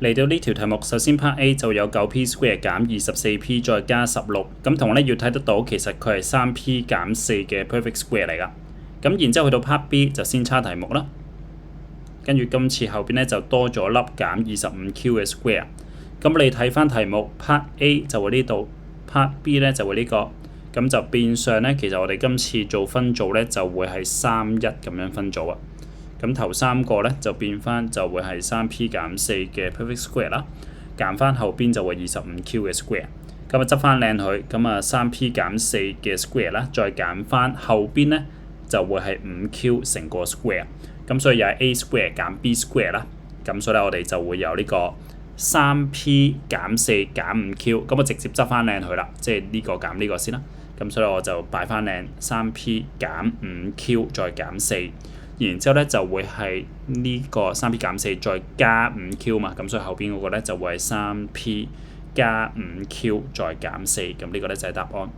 嚟到呢條題目，首先 Part A 就有9p square 減 24p 再加16，咁同咧要睇得到其實佢係3p 減4嘅 perfect square 嚟㗎。咁然之後去到 Part B 就先叉題目啦，跟住今次後邊咧就多咗粒減 25q 嘅 square。咁你睇翻題目 Part A 就會呢度 ，Part B 咧就會呢個，咁就變相咧其實我哋今次做分組咧就會係3、1咁樣分組啊。咁頭3個咧就變翻就會係3p 減4嘅 perfect square 啦，減翻後邊就會25q 嘅 square。咁啊執翻靚佢，咁啊3p 減4嘅 square 啦，再減翻後邊咧就會係5q 成個 square。咁所以又係 a square 減 b square 啦。咁所以咧我哋就會有呢個3p 減4減 5q，咁我直接執翻靚佢啦，即係呢個減呢個先啦。咁所以我就擺翻靚 3p 減 5q 再減4。然之後咧就會係呢個3p 減4再加 5q 嘛，咁所以後邊嗰個咧就會係3p 加 5q 再減4，咁呢個咧就係答案。